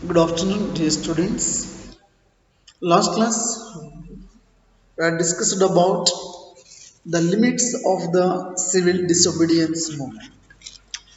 Good afternoon, dear students. Last class we had discussed about the limits of the civil disobedience movement.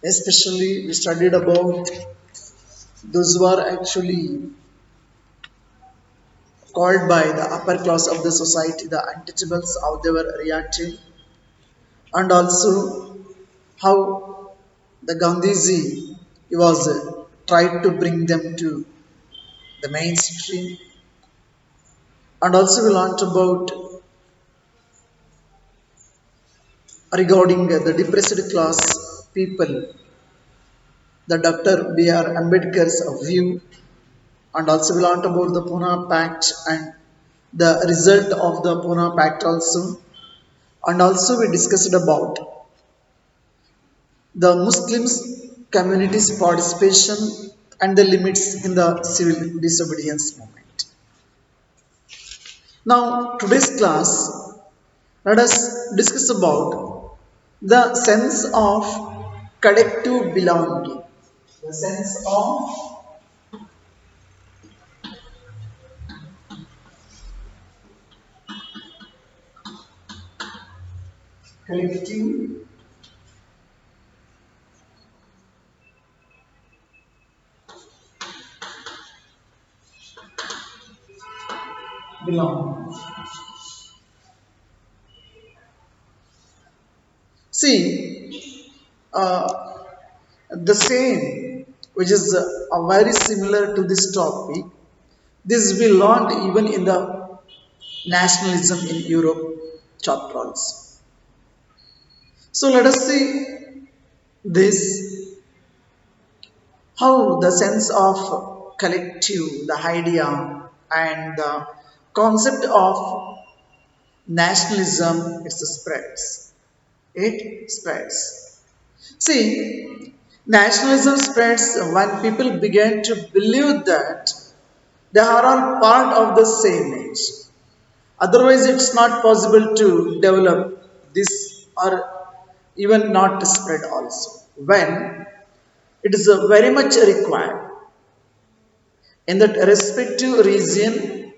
Especially, we studied about those who are actually called by the upper class of the society, the untouchables, how they were reacting, and also how the Gandhiji he was tried to bring them to the mainstream. And also, we learned about regarding the depressed class people, the Dr. B.R. Ambedkar's view, and also we learned about the Pune Pact and the result of the Pune Pact also, and also we discussed about the Muslims community's participation and the limits in the civil disobedience movement. Now, today's class, let us discuss about the sense of collective belonging. The sense of collective belonging. See, the same, which is very similar to this topic, this we learned even in the nationalism in Europe chapter also. So let us see this how the sense of collective, the idea, and the concept of nationalism it spreads. It spreads. See, nationalism spreads when people begin to believe that they are all part of the same age. Otherwise, it's not possible to develop this or even not to spread also. When it is very much required in that respective region,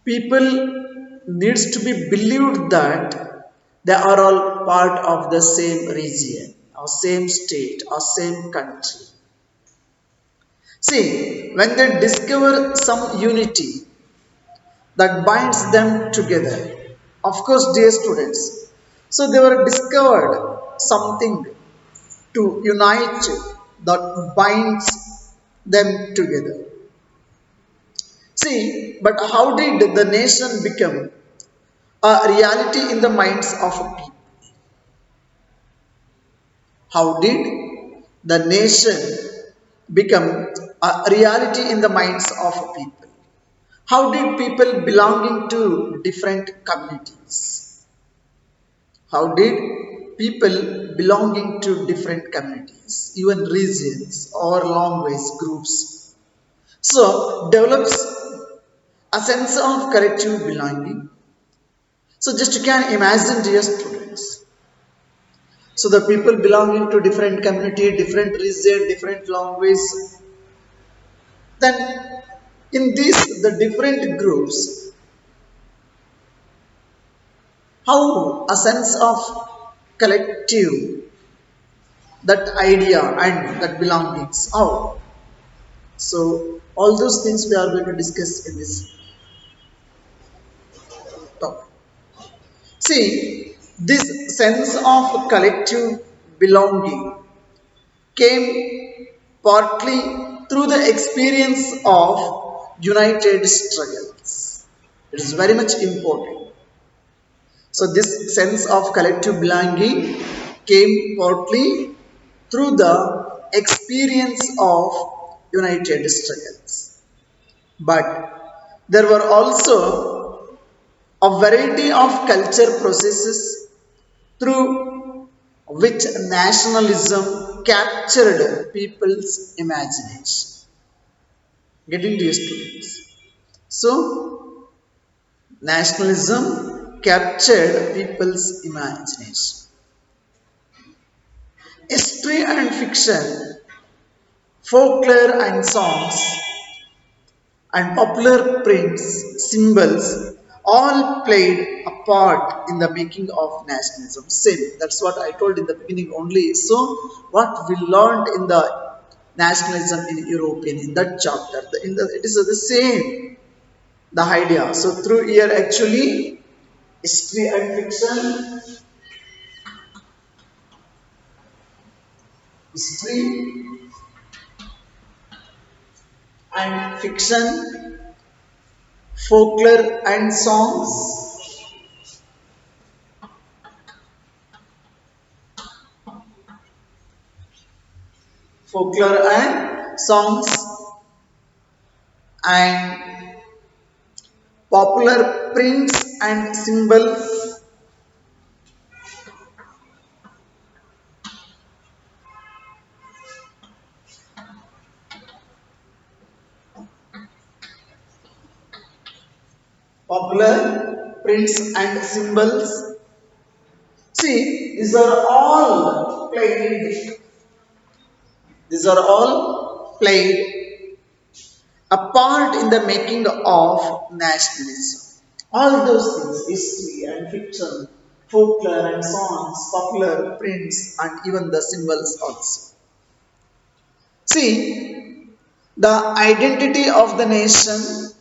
people needs to be believed that they are all part of the same region or same state or same country. See, when they discover some unity that binds them together, of course, dear students, so they were discovered something to unite that binds them together. See, but how did the nation become a reality in the minds of people? How did the nation become a reality in the minds of people? How did people belonging to different communities? How did people belonging to different communities, even regions or language groups, so develops a sense of collective belonging? So just you can imagine, dear students. So the people belonging to different community, different region, different language, then in these the different groups, how a sense of collective, that idea and that belongings, how? So all those things we are going to discuss in this topic. See, this sense of collective belonging came partly through the experience of united struggles. It is very much important. So, this sense of collective belonging came partly through the experience of united struggles. But there were also a variety of culture processes through which nationalism captured people's imagination. Getting these students. So, nationalism captured people's imagination. History and fiction folklore and songs, and popular prints, symbols, all played a part in the making of nationalism. Same, that's what I told in the beginning only. So, what we learned in the nationalism in European in that chapter, it is the same, the idea. So, through here actually, history and fiction, history and fiction, folklore and songs, folklore and songs, and popular prints and symbols, popular prints and symbols. See, these are all played a part in the making of nationalism. All those things, history and fiction, folklore and songs, popular prints, and even the symbols also. See, the identity of the nation,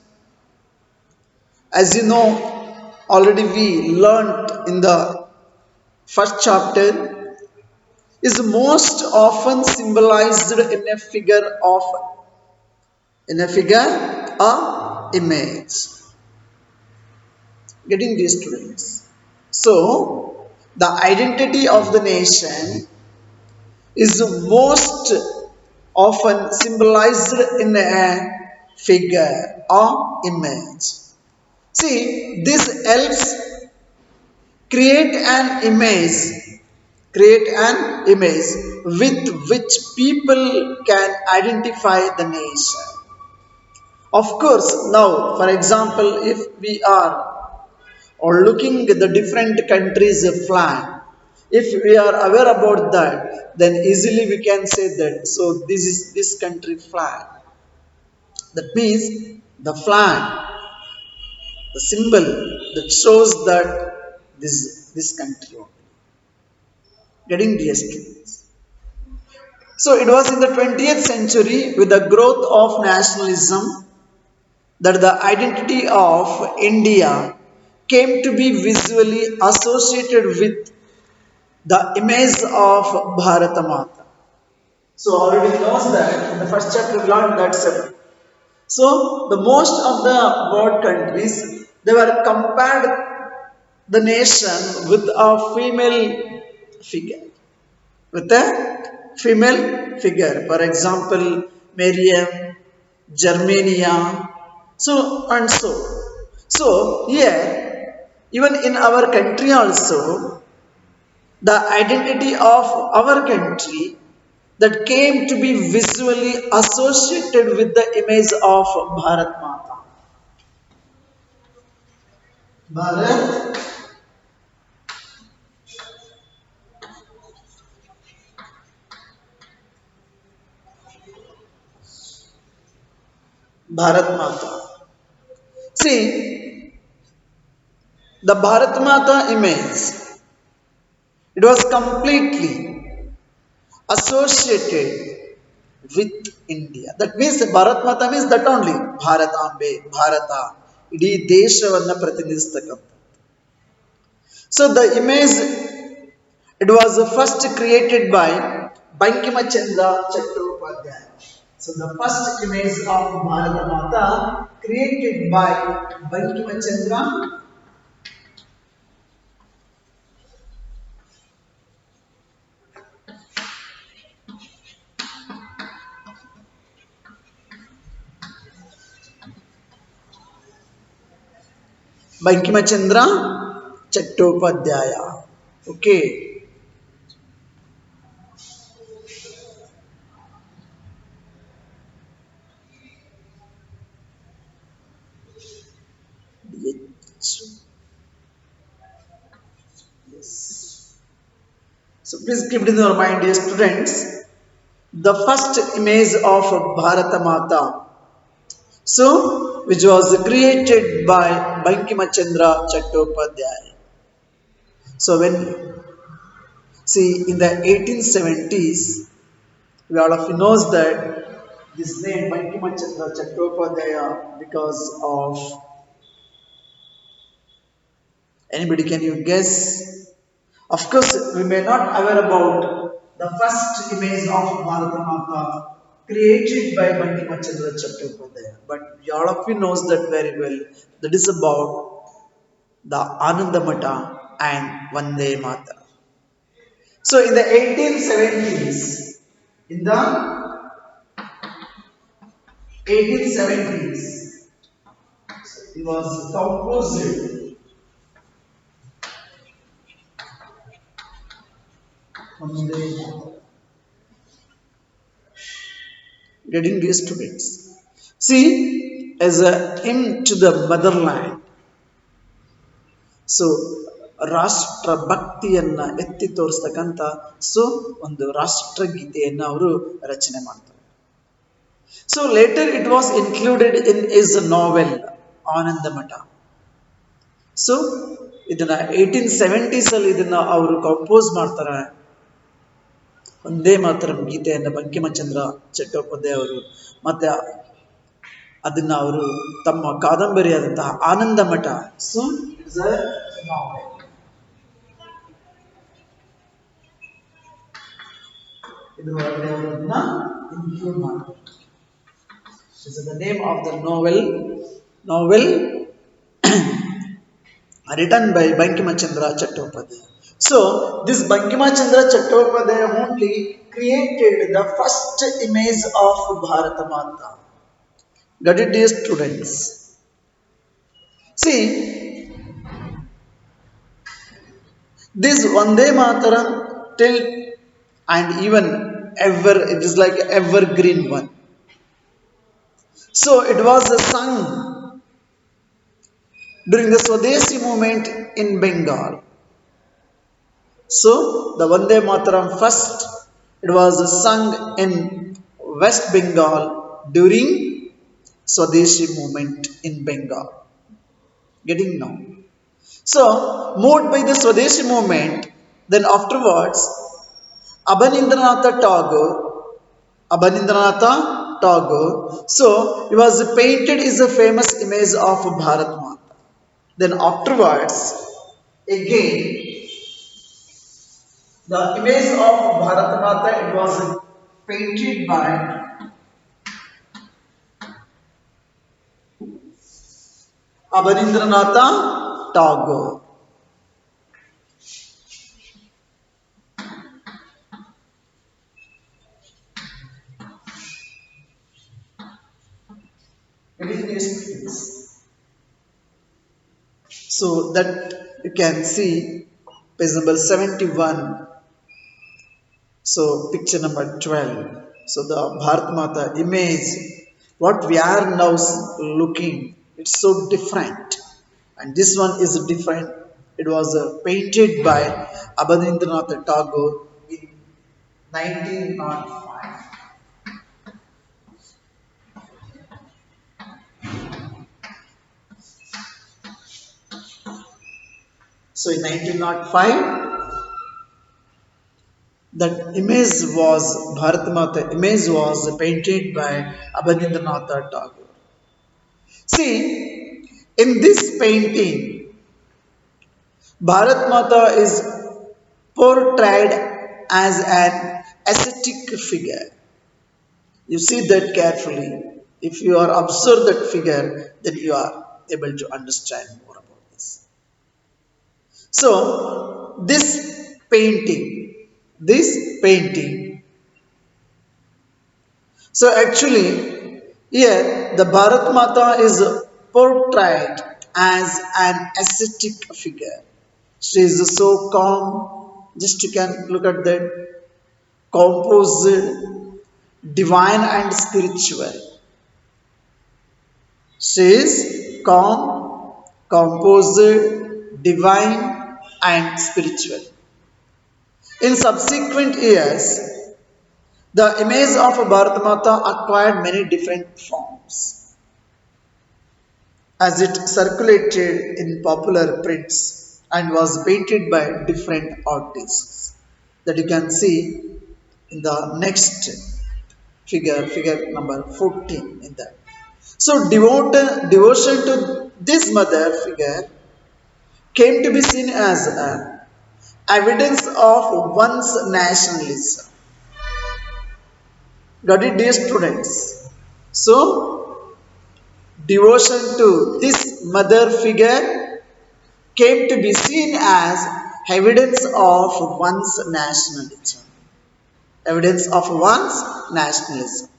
as you know, already we learnt in the first chapter, is most often symbolized in a figure or image. Getting these students. So, the identity of the nation is most often symbolized in a figure or image. See, this helps create an image, create an image with which people can identify the nation. Of course, now, for example, if we are or looking at the different countries' flag, if we are aware about that, then easily we can say that. So this is this country flag. That means the flag, the symbol that shows that this country. Getting the students. So it was in the 20th century with the growth of nationalism that the identity of India came to be visually associated with the image of Bharata Mata. So already knows that in the first chapter we learned that separate. So the most of the world countries they were compared the nation with a female figure. With a female figure. For example, Miriam, Germania, so and so. So here, even in our country also, the identity of our country that came to be visually associated with the image of Bharat Mata. Bharat, Bharat Mata. See, the Bharat Mata image, it was completely associated with India. That means Bharat Mata means that only Bharatambe, Bharata, ಇಡೀ ದೇಶವನ್ನ ಪ್ರತಿನಿಧಿಸ್ತಕ್ಕಂಥ. So the image it was first created by Bankimachandra Chattopadhyay. So the first image of Bharata Mata created by Bankimachandra Chattopadhyaya. Okay. Yes. So please keep it in your mind, dear students. the first image of Bharata Mata, so which was created by Bankimachandra Chattopadhyay. So when see in the 1870s, we all of you knows that this name Bankimachandra Chattopadhyay because of anybody can you guess? Of course, we may not aware about the first image of Bharata Mata created by Bankimachandra Chattopadhyay, but all of you knows that very well. That is about the Anandamata and Vande Mata. So in the 1870s, in the 1870s, it was composed Vande getting these students. See, as a hymn to the motherland, so ರಾಷ್ಟ್ರ ಭಕ್ತಿಯನ್ನ ಎತ್ತಿ ತೋರಿಸ್ತಕ್ಕಂಥ so ಒಂದು ರಾಷ್ಟ್ರಗೀತೆಯನ್ನ ಅವರು ರಚನೆ ಮಾಡ್ತಾರೆ. So later it was included in his novel Ananda Math. So ಇದನ್ನ 1870s ಅಲ್ಲಿ ಇದನ್ನ ಅವರು ಕಂಪೋಸ್ ಮಾಡ್ತಾರೆ. ಒಂದೇ ಮಾತ್ರ ಗೀತೆಯನ್ನ ಬಂಕಿಮಚಂದ್ರ ಚಟ್ಟೋಪಾಧ್ಯಾಯ ಅವರು ಮತ್ತೆ ಅದನ್ನ ಅವರು ತಮ್ಮ ಕಾದಂಬರಿಯಾದಂತಹ ಆನಂದ ಮಠ ಸೊ ಇಟ್ಸ್ ಅ ನಾವೆಲ್ ಇದರೊಳಗಡೆ ಅವರನ್ನ ಇನ್ಕ್ಲೂಡ್ ಮಾಡ್ತಾರೆ. This is the name of the novel written by Bankimachandra Chattopadhyay. So this Bankimachandra Chattopadhyay only created the first image of Bharata Mata. Got it, dear students? See, this Vande Mataram till and even ever, it is like evergreen one. So it was sung during the Swadeshi movement in Bengal. So the Vande Mataram first, it was sung in West Bengal during Swadeshi movement in Bengal. Getting now. So, moved by the Swadeshi movement, then afterwards, Abanindranath Tagore, so he was painted is a famous image of Bharat Mata. Then afterwards, again, the image of Bharat Mata, it was painted by Abanindranath Tagore. So that you can see page number 71. So picture number 12. So the Bharat Mata image, what we are now looking, it's so different. And this one is different. It was painted by Abanindranath Tagore in 1905. So in 1905, that image was Bharat Mata image was painted by Abanindranath Tagore. See, in this painting, Bharat Mata is portrayed as an ascetic figure. You see that carefully. If you are observe that figure, then you are able to understand more about this. So, this painting, so actually, here the Bharat Mata is portrayed as an ascetic figure. She is so calm, just you can look at that, composed, divine and spiritual. She is calm, composed, divine and spiritual. In subsequent years, The image of Bharat acquired many different forms as it circulated in popular prints and was painted by different artists that you can see in the next figure number 14 in that. So devotion to this mother figure came to be seen as evidence of one's nationalism. Got it, dear students? So, devotion to this mother figure came to be seen as evidence of one's nationalism. Evidence of one's nationalism.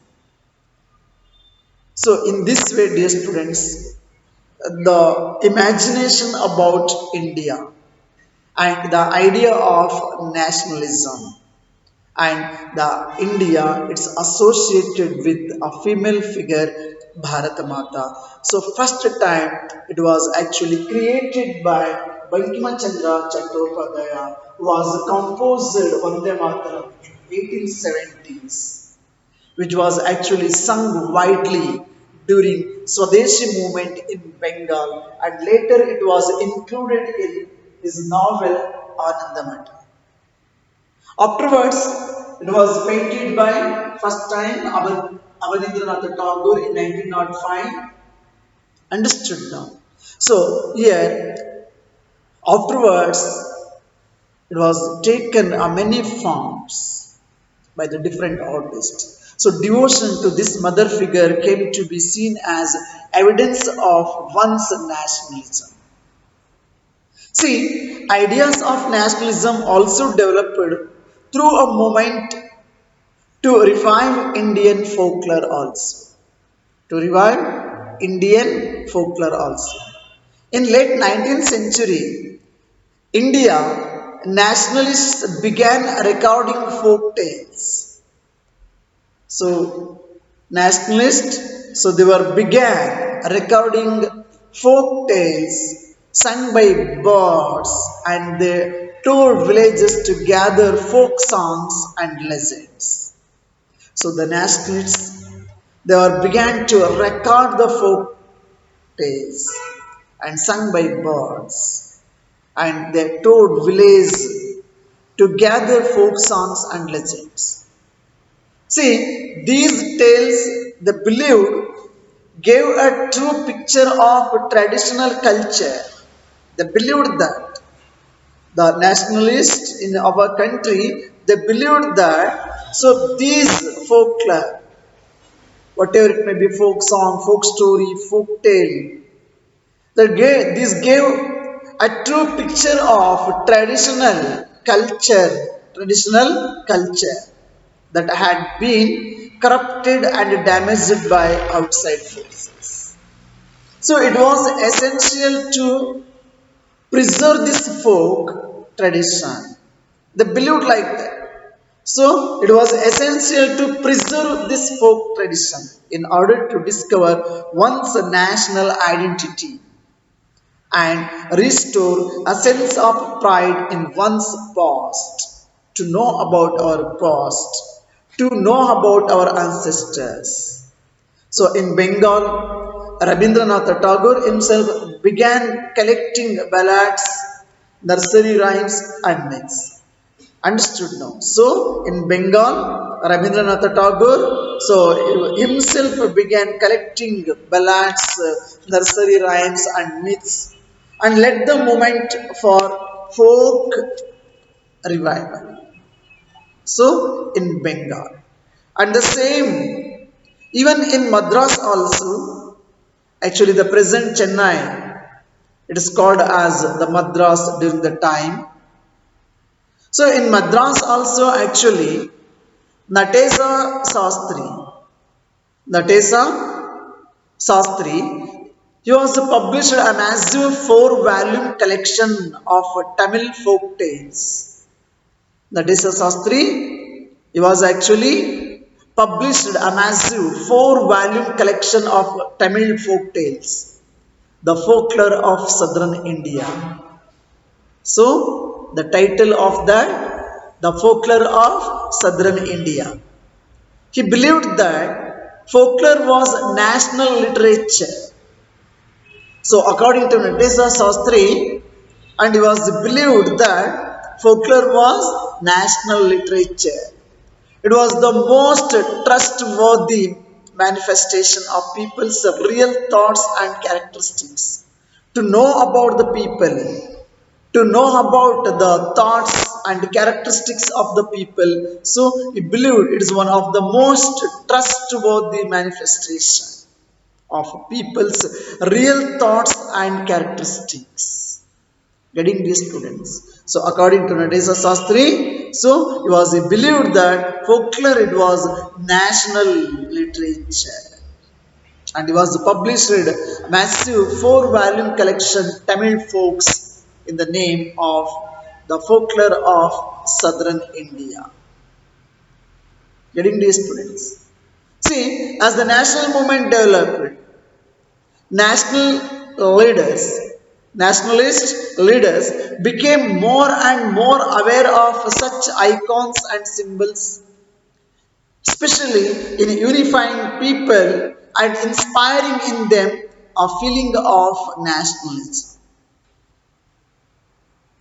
So, in this way, dear students, the imagination about India and the idea of nationalism and the India it's associated with a female figure Bharat Mata. So first time it was actually created by Bankima Chandra Chattopadhyaya who was composed Vande Mataram in 1870s, which was actually sung widely during Swadeshi movement in Bengal and later it was included in his novel Anandamata. Afterwards, it was painted by first time Abanindranath Tagore in 1905. Understood now. So here, afterwards, it was taken many forms by the different artists. So devotion to this mother figure came to be seen as evidence of one's nationalism. See, ideas of nationalism also developed through a movement to revive Indian folklore also. To revive Indian folklore also. In late 19th century, India nationalists began recording folk tales. So nationalists, so they were began recording folk tales sung by birds and they toured villages to gather folk songs and legends. So the nationalists they were began to record the folk tales and sung by birds and they toured villages to gather folk songs and legends. See, these tales they believed gave a true picture of traditional culture. They believed that the nationalists in our country they believed that so these folklore whatever it may be folk song, folk story, folk tale. This gave a true picture of traditional culture that had been corrupted and damaged by outside forces. So it was essential to preserve this folk tradition. They believed like that. So it was essential to preserve this folk tradition in order to discover one's national identity and restore a sense of pride in one's past, to know about our past, to know about our ancestors. So in Bengal, Rabindranath Tagore himself began collecting ballads, nursery rhymes, and myths. Understood now. So in Bengal, Rabindranath Tagore, so himself began collecting ballads, nursery rhymes, and myths, and led the movement for folk revival. So in Bengal, and the same even in Madras also. Actually, the present Chennai, it is called as the Madras during the time. So in Madras also actually Natesa Sastri, Natesa Sastri, he was published a massive four-volume collection of Tamil folk tales. Natesa Sastri, he was actually published a massive four-volume collection of Tamil folk tales, the folklore of southern India. So, the title of that, the folklore of southern India. He believed that folklore was national literature. So, according to Natesa Sastri, and he was believed that folklore was national literature. It was the most trustworthy manifestation of people's real thoughts and characteristics. To know about the people, to know about the thoughts and characteristics of the people. So he believed it is one of the most trustworthy manifestation of people's real thoughts and characteristics. Getting these students. So according to Nadesa Sastri, so he was he believed that folklore it was national literature and he was published massive four-volume collection Tamil folks in the name of the folklore of southern India. Getting these students. See, as the national movement developed, national leaders, nationalist leaders became more and more aware of such icons and symbols, especially in unifying people and inspiring in them a feeling of nationalism.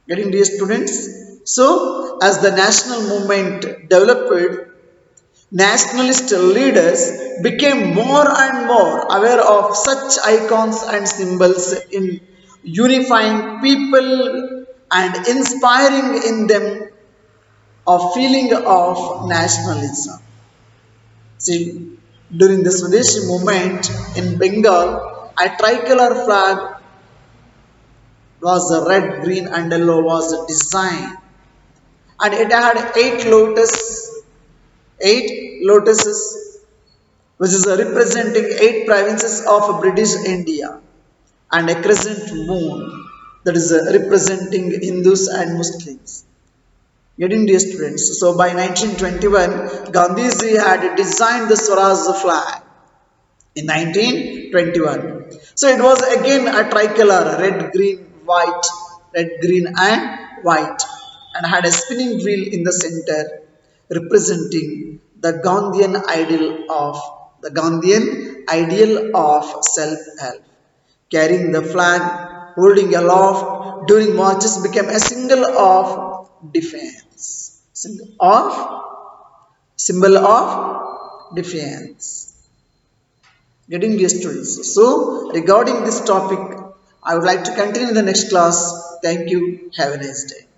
Getting these students? So, as the national movement developed, nationalist leaders became more and more aware of such icons and symbols in unifying people and inspiring in them a feeling of nationalism. See, during the Swadeshi movement in Bengal, a tricolor flag was red, green, and yellow was designed, and it had eight lotuses, which is representing eight provinces of British India, and a crescent moon that is representing Hindus and Muslims. Getting dear students. So by 1921, Gandhiji had designed the Swaraj flag in 1921. So it was again a tricolor, red, green, and white, and had a spinning wheel in the center, representing the Gandhian ideal of self-help. Carrying the flag, holding aloft during marches became a defense. Symbol of defense. Getting dear students. So, regarding this topic, I would like to continue in the next class. Thank you. Have a nice day.